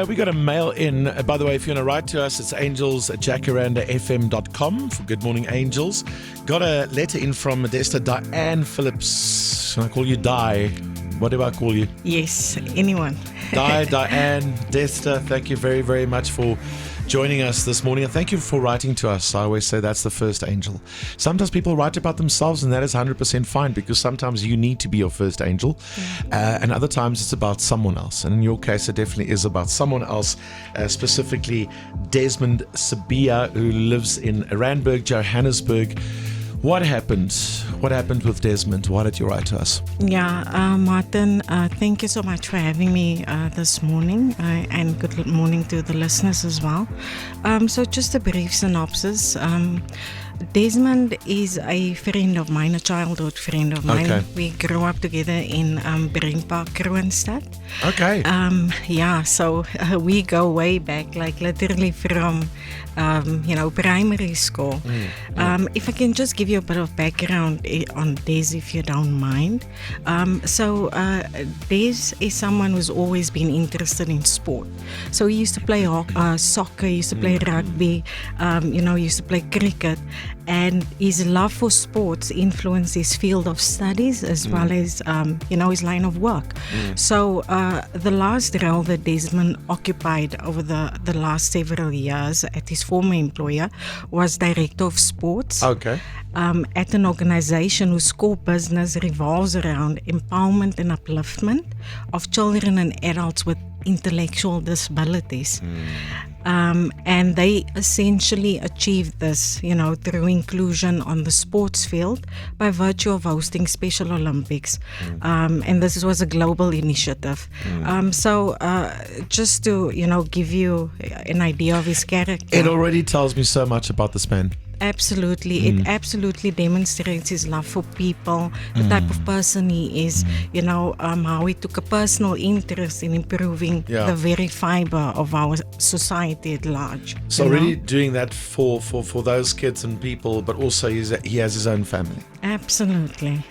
We got a mail in. By the way, if you want to write to us, it's angels@jacarandafm.com for Good Morning Angels. Got a letter in from Modesta Diane Phillips. Can I call you Di? What do I call you? Yes, anyone. Diane, Desta, thank you very, very much for joining us this morning, and thank you for writing to us. I always say that's the first angel. Sometimes people write about themselves, and that is 100% fine, because sometimes you need to be your first angel, and other times it's about someone else. And in your case, it definitely is about someone else, specifically Desmond Sibiya, who lives in Randburg, Johannesburg. What happened? What happened with Desmond? Why did you write to us? Yeah, Martin, thank you so much for having me this morning, and good morning to the listeners as well. So just a brief synopsis. Desmond is a friend of mine, a childhood friend of mine. Okay. We grew up together in Brainpark, Kroonstad. Okay. So we go way back, like literally from, primary school. If I can just give you a bit of background on Des, if you don't mind. Des is someone who's always been interested in sport. So he used to play soccer, he used to play rugby, he used to play cricket. And his love for sports influenced his field of studies as well as, his line of work. So the last role that Desmond occupied over the last several years at his former employer was Director of Sports. Okay. At an organization whose core business revolves around empowerment and upliftment of children and adults with intellectual disabilities. And they essentially achieved this, through inclusion on the sports field by virtue of hosting Special Olympics. And this was a global initiative. Just to, give you an idea of his character. It already tells me so much about this man. Absolutely. It absolutely demonstrates his love for people, the type of person he is, how he took a personal interest in improving the very fiber of our society at large. So really doing that for those kids and people, but also he has his own family. Absolutely.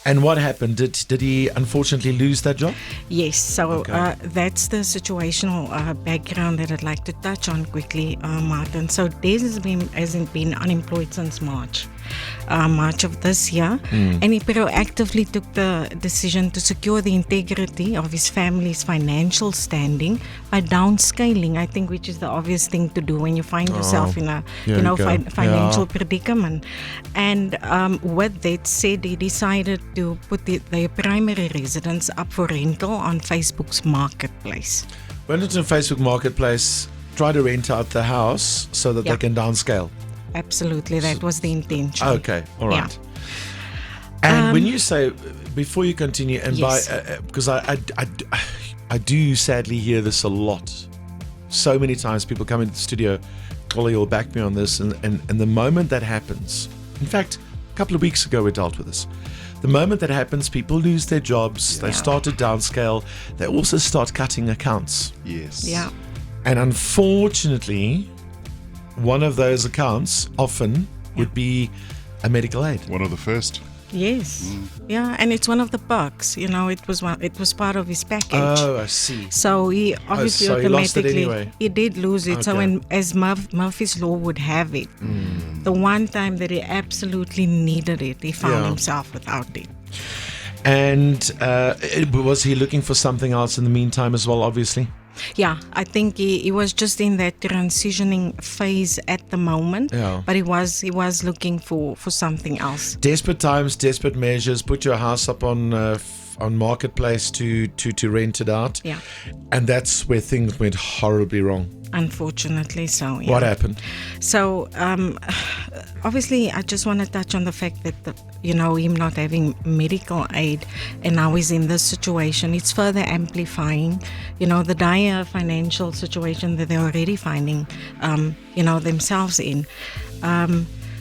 And what happened? Did he unfortunately lose that job? Yes. So that's the situational background that I'd like to touch on quickly, Martin. So Des hasn't been unemployed since March of this year, and he proactively took the decision to secure the integrity of his family's financial standing by downscaling, I think, which is the obvious thing to do when you find yourself in a financial predicament. And with that said, he decided to put their primary residence up for rental on Facebook's marketplace. Went into Facebook Marketplace, try to rent out the house so that they can downscale. Absolutely, that was the intention. Okay, all right. And when you say, before you continue, and because I do sadly hear this a lot. So many times people come into the studio, Collie will back me on this, and the moment that happens, in fact, a couple of weeks ago we dealt with this. The moment that happens, people lose their jobs, they start to downscale, they also start cutting accounts. Yes. Yeah. And unfortunately, one of those accounts often would be a medical aid. One of the first. Yes. Yeah, and it's one of the perks. It was part of his package. Oh, I see. So he obviously so he lost it automatically anyway. He did lose it. So as Murphy's Law would have it, the one time that he absolutely needed it, he found himself without it. And was he looking for something else in the meantime as well, obviously? Yeah, I think he was just in that transitioning phase at the moment, but he was looking for something else. Desperate times, desperate measures. Put your house up on Marketplace to rent it out. Yeah. And that's where things went horribly wrong. Unfortunately so, yeah. What happened? So, obviously, I just want to touch on the fact that, him not having medical aid and now he's in this situation, it's further amplifying, the dire financial situation that they're already finding, themselves in.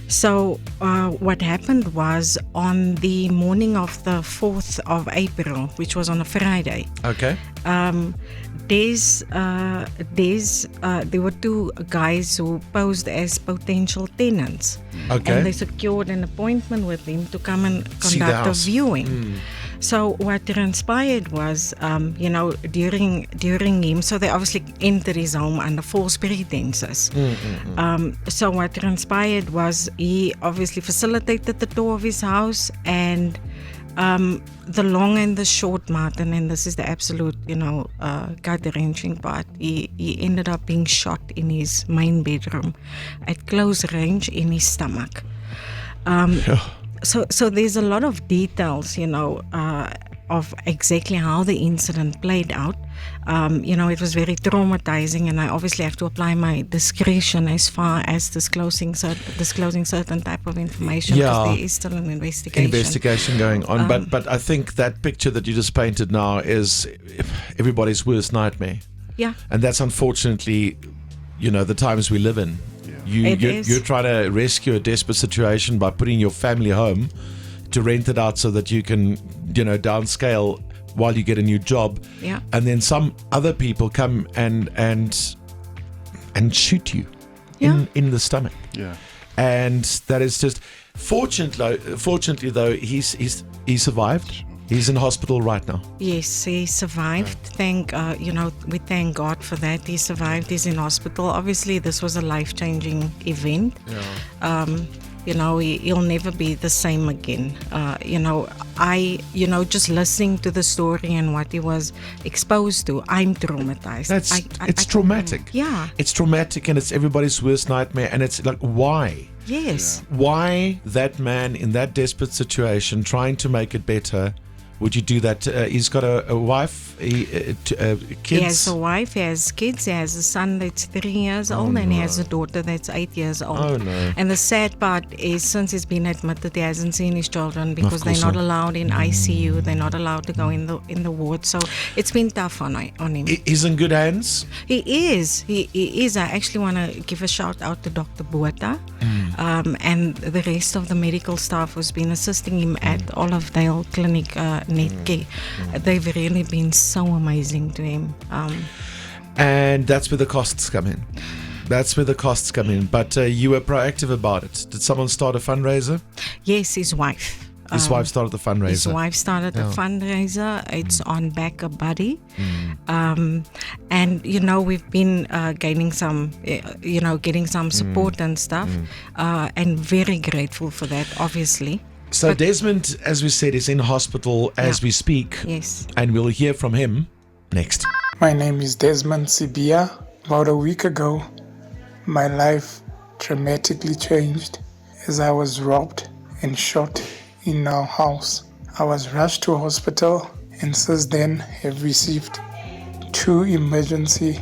So what happened was on the morning of the 4th of April, which was on a Friday. Okay. There were two guys who posed as potential tenants. Okay. And they secured an appointment with him to come and See the conduct a house. viewing. So what transpired was, during him, so they obviously entered his home under false pretenses. So what transpired was he obviously facilitated the tour of his house, and the long and the short, Martin, and this is the absolute, gut-wrenching part, he ended up being shot in his main bedroom at close range in his stomach. So there's a lot of details, of exactly how the incident played out. It was very traumatizing, and I obviously have to apply my discretion as far as disclosing certain type of information, because there is still an investigation going on. But I think that picture that you just painted now is everybody's worst nightmare. Yeah. And that's unfortunately, the times we live in. You're trying to rescue a desperate situation by putting your family home to rent it out so that you can, downscale while you get a new job. Yeah. And then some other people come and shoot you in the stomach. Yeah. And that is just fortunately though, he survived. He's in hospital right now. Yes, he survived. We thank God for that. He survived. He's in hospital. Obviously, this was a life-changing event. Yeah. He'll never be the same again. Just listening to the story and what he was exposed to, I'm traumatized. It's traumatic. Yeah. It's traumatic, and it's everybody's worst nightmare. And it's like, why? Yes. Yeah. Why that man in that desperate situation, trying to make it better, would you do that? He's got a wife, kids. He has a wife, he has kids, he has a son that's 3 years old, and he has a daughter that's 8 years old. Oh, no. And the sad part is, since he's been admitted, he hasn't seen his children because they're not allowed in ICU. They're not allowed to go in the ward. So it's been tough on him. He's in good hands. He is. He is. I actually want to give a shout out to Dr. Botha and the rest of the medical staff who's been assisting him at Olivedale Clinic Netcare. They've really been so amazing to him. And that's where the costs come in. But you were proactive about it. Did someone start a fundraiser? Yes, his wife. His wife started the fundraiser. His wife started the fundraiser. It's on Back a Buddy. And, we've been gaining some, getting some support and stuff. And very grateful for that, obviously. So Desmond, as we said, is in hospital as we speak. Yes. And we'll hear from him next. My name is Desmond Sibiya. About a week ago, my life dramatically changed as I was robbed and shot in our house. I was rushed to hospital and since then have received 2 emergency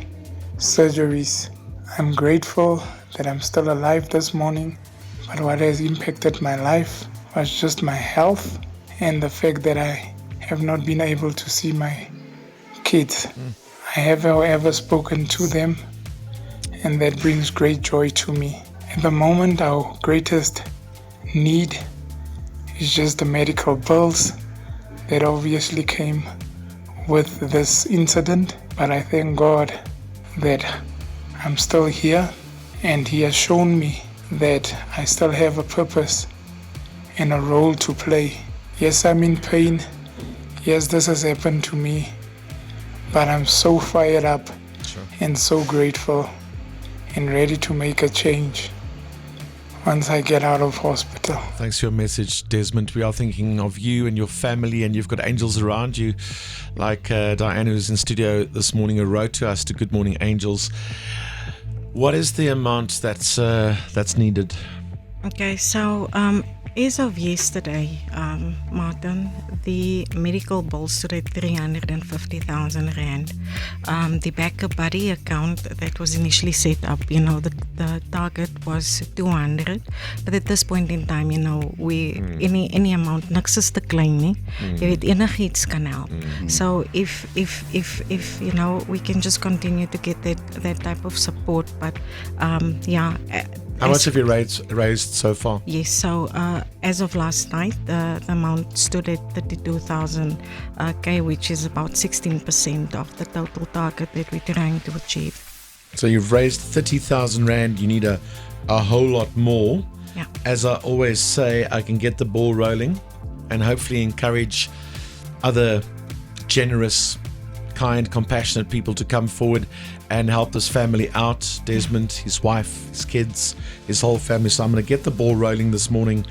surgeries. I'm grateful that I'm still alive this morning, but what has impacted my life was just my health and the fact that I have not been able to see my kids. I have, however, spoken to them, and that brings great joy to me. At the moment, our greatest need is just the medical bills that obviously came with this incident, but I thank God that I'm still here, and He has shown me that I still have a purpose and a role to play. Yes, I'm in pain. Yes, this has happened to me. But I'm so fired up and so grateful and ready to make a change once I get out of hospital. Thanks for your message, Desmond. We are thinking of you and your family, and you've got angels around you. Like Diana, who's in studio this morning, who wrote to us to Good Morning Angels. What is the amount that's needed? Okay, so as of yesterday, Martin, the medical bill stood at 350,000 rand. The Backup Buddy account that was initially set up, the target was 200, but at this point in time, we any amount, niks is te klein nie. Jy weet, enigiets kan help. So if we can just continue to get that type of support, but How much have you raised so far? Yes, so as of last night, the amount stood at 32,000 which is about 16% of the total target that we're trying to achieve. So you've raised 30,000 Rand. You need a whole lot more. Yeah. As I always say, I can get the ball rolling and hopefully encourage other generous, kind, compassionate people to come forward and help this family out. Desmond, his wife, his kids, his whole family. So I'm going to get the ball rolling this morning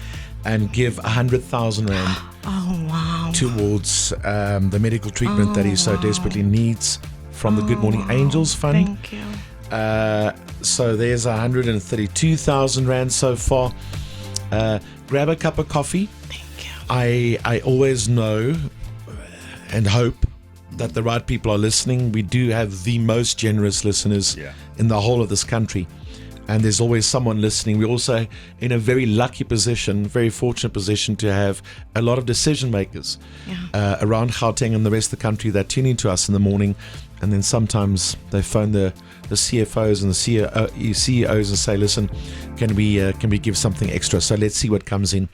and give 100,000 Rand towards the medical treatment that he so desperately needs from the Good Morning Angels Fund. Thank you. So there's 132,000 Rand so far. Grab a cup of coffee. Thank you. I always know and hope that the right people are listening. We do have the most generous listeners in the whole of this country. And there's always someone listening. We're also in a very lucky position, very fortunate position to have a lot of decision makers around Gauteng and the rest of the country that tune into us in the morning. And then sometimes they phone the CFOs and the CEOs and say, listen, can we give something extra? So let's see what comes in.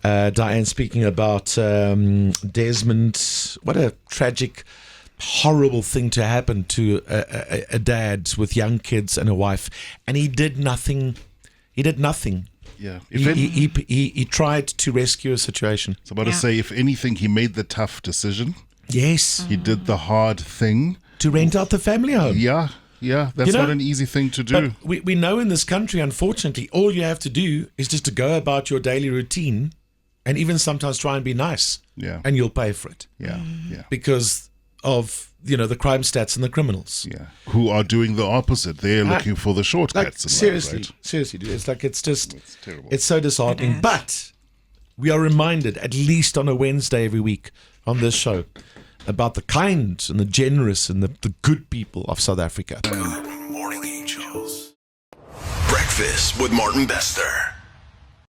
Diane, speaking about Desmond, what a tragic, horrible thing to happen to a dad with young kids and a wife, and he did nothing. Yeah, He tried to rescue a situation. I was about to say, if anything, he made the tough decision. Yes, He did the hard thing to rent out the family home. Yeah, that's not an easy thing to do. But we know in this country, unfortunately, all you have to do is just to go about your daily routine, and even sometimes try and be nice. Yeah. And you'll pay for it. Yeah. Because of the crime stats and the criminals. Yeah, who are doing the opposite. They're looking for the shortcuts. Seriously, dude. It's like it's terrible. It's so disheartening. But we are reminded, at least on a Wednesday every week on this show, about the kind and the generous and the good people of South Africa. Good Morning Angels. Breakfast with Martin Bester.